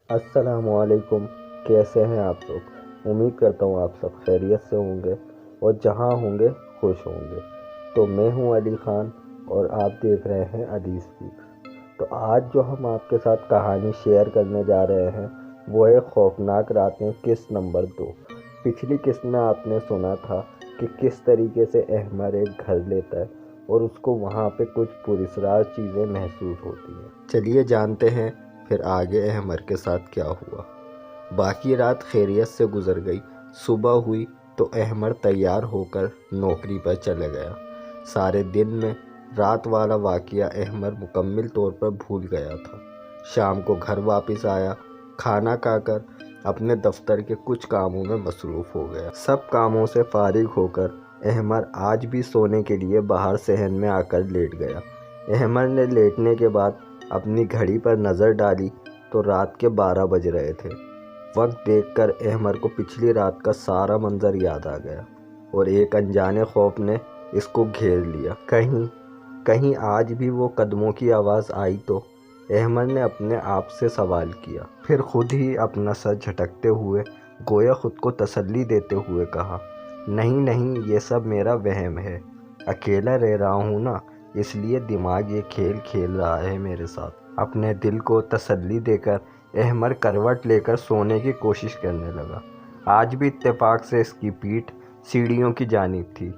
السلام علیکم، کیسے ہیں آپ لوگ؟ امید کرتا ہوں آپ سب خیریت سے ہوں گے اور جہاں ہوں گے خوش ہوں گے۔ تو میں ہوں علی خان اور آپ دیکھ رہے ہیں علی اسپیکس۔ تو آج جو ہم آپ کے ساتھ کہانی شیئر کرنے جا رہے ہیں وہ ہے خوفناک راتیں قسط نمبر 2۔ پچھلی قسط میں آپ نے سنا تھا کہ کس طریقے سے احمر ایک گھر لیتا ہے اور اس کو وہاں پہ کچھ پراسرار چیزیں محسوس ہوتی ہیں۔ چلیے جانتے ہیں پھر آگے احمر کے ساتھ کیا ہوا۔ باقی رات خیریت سے گزر گئی۔ صبح ہوئی تو احمر تیار ہو کر نوکری پر چلے گیا۔ سارے دن میں رات والا واقعہ احمر مکمل طور پر بھول گیا تھا۔ شام کو گھر واپس آیا، کھانا کھا کر اپنے دفتر کے کچھ کاموں میں مصروف ہو گیا۔ سب کاموں سے فارغ ہو کر احمر آج بھی سونے کے لیے باہر صحن میں آ کر لیٹ گیا۔ احمر نے لیٹنے کے بعد اپنی گھڑی پر نظر ڈالی تو رات کے 12 بج رہے تھے۔ وقت دیکھ کر احمر کو پچھلی رات کا سارا منظر یاد آ گیا اور ایک انجانے خوف نے اس کو گھیر لیا۔ کہیں آج بھی وہ قدموں کی آواز آئی تو احمر نے اپنے آپ سے سوال کیا، پھر خود ہی اپنا سر جھٹکتے ہوئے گویا خود کو تسلی دیتے ہوئے کہا، نہیں یہ سب میرا وہم ہے، اکیلا رہ رہا ہوں نا، اس لیے دماغ یہ کھیل کھیل رہا ہے میرے ساتھ۔ اپنے دل کو تسلی دے کر احمر کروٹ لے کر سونے کی کوشش کرنے لگا۔ آج بھی اتفاق سے اس کی پیٹھ سیڑھیوں کی جانب تھی۔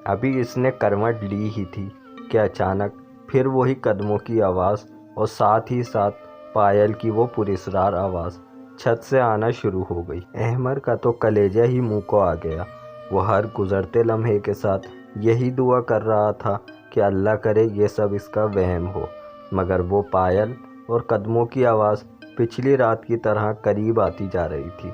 ابھی اس نے کروٹ لی ہی تھی کہ اچانک پھر وہی قدموں کی آواز اور ساتھ ہی ساتھ پائل کی وہ پراسرار آواز چھت سے آنا شروع ہو گئی۔ احمر کا تو کلیجہ ہی منہ کو آ گیا۔ وہ ہر گزرتے لمحے کے ساتھ یہی دعا کر رہا تھا کہ اللہ کرے یہ سب اس کا وہم ہو، مگر وہ پائل اور قدموں کی آواز پچھلی رات کی طرح قریب آتی جا رہی تھی،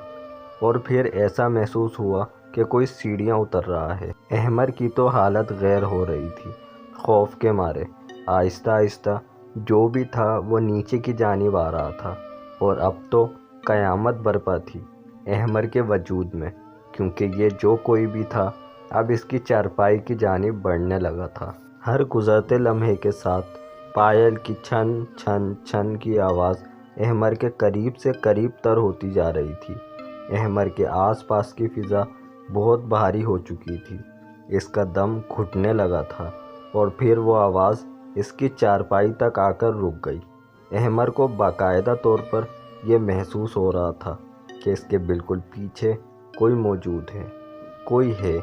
اور پھر ایسا محسوس ہوا کہ کوئی سیڑھیاں اتر رہا ہے۔ احمر کی تو حالت غیر ہو رہی تھی۔ خوف کے مارے آہستہ آہستہ جو بھی تھا وہ نیچے کی جانب آ رہا تھا، اور اب تو قیامت برپا تھی احمر کے وجود میں، کیونکہ یہ جو کوئی بھی تھا اب اس کی چارپائی کی جانب بڑھنے لگا تھا۔ ہر گزرتے لمحے کے ساتھ پائل کی چھن چھن چھن کی آواز احمر کے قریب سے قریب تر ہوتی جا رہی تھی۔ احمر کے آس پاس کی فضا بہت بھاری ہو چکی تھی، اس کا دم گھٹنے لگا تھا، اور پھر وہ آواز اس کی چارپائی تک آ کر رک گئی۔ احمر کو باقاعدہ طور پر یہ محسوس ہو رہا تھا کہ اس کے بالکل پیچھے کوئی موجود ہے، کوئی ہے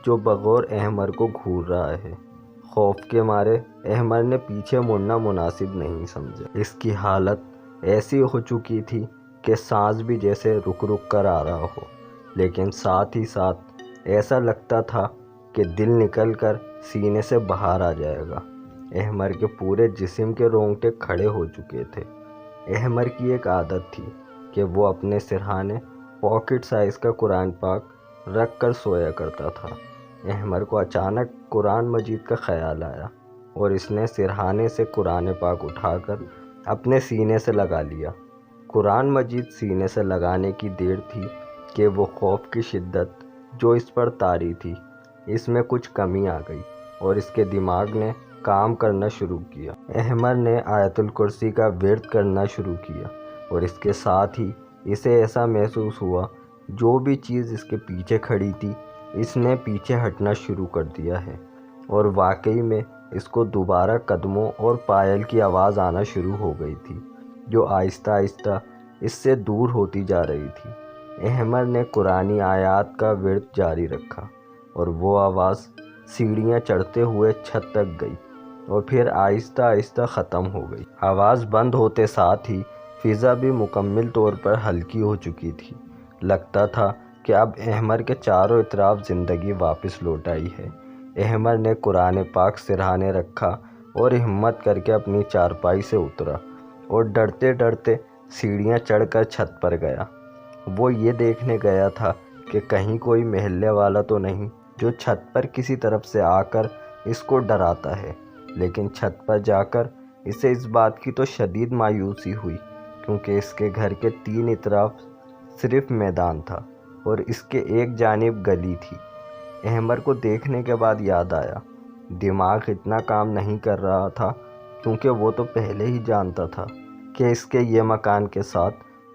جو بغور احمر کو گھور رہا ہے۔ خوف کے مارے احمر نے پیچھے مڑنا مناسب نہیں سمجھا۔ اس کی حالت ایسی ہو چکی تھی کہ سانس بھی جیسے رک رک کر آ رہا ہو، لیکن ساتھ ہی ساتھ ایسا لگتا تھا کہ دل نکل کر سینے سے باہر آ جائے گا۔ احمر کے پورے جسم کے رونگٹے کھڑے ہو چکے تھے۔ احمر کی ایک عادت تھی کہ وہ اپنے سرہانے پاکٹ سائز کا قرآن پاک رکھ کر سویا کرتا تھا۔ احمر کو اچانک قرآن مجید کا خیال آیا اور اس نے سرہانے سے قرآن پاک اٹھا کر اپنے سینے سے لگا لیا۔ قرآن مجید سینے سے لگانے کی دیر تھی کہ وہ خوف کی شدت جو اس پر طاری تھی، اس میں کچھ کمی آ گئی اور اس کے دماغ نے کام کرنا شروع کیا۔ احمر نے آیت الکرسی کا ورد کرنا شروع کیا، اور اس کے ساتھ ہی اسے ایسا محسوس ہوا جو بھی چیز اس کے پیچھے کھڑی تھی اس نے پیچھے ہٹنا شروع کر دیا ہے، اور واقعی میں اس کو دوبارہ قدموں اور پائل کی آواز آنا شروع ہو گئی تھی، جو آہستہ آہستہ اس سے دور ہوتی جا رہی تھی۔ احمر نے قرآنی آیات کا ورد جاری رکھا، اور وہ آواز سیڑھیاں چڑھتے ہوئے چھت تک گئی اور پھر آہستہ آہستہ ختم ہو گئی۔ آواز بند ہوتے ساتھ ہی فضا بھی مکمل طور پر ہلکی ہو چکی تھی۔ لگتا تھا کہ اب احمر کے چاروں اطراف زندگی واپس لوٹ آئی ہے۔ احمر نے قرآن پاک سرہانے رکھا اور ہمت کر کے اپنی چارپائی سے اترا اور ڈرتے ڈرتے سیڑھیاں چڑھ کر چھت پر گیا۔ وہ یہ دیکھنے گیا تھا کہ کہیں کوئی محلے والا تو نہیں جو چھت پر کسی طرف سے آ کر اس کو ڈراتا ہے، لیکن چھت پر جا کر اسے اس بات کی تو شدید مایوسی ہوئی، کیونکہ اس کے گھر کے 3 اطراف صرف میدان تھا اور اس کے ایک جانب گلی تھی۔ احمر کو دیکھنے کے بعد یاد آیا، دماغ اتنا کام نہیں کر رہا تھا، کیونکہ وہ تو پہلے ہی جانتا تھا کہ اس کے یہ مکان کے ساتھ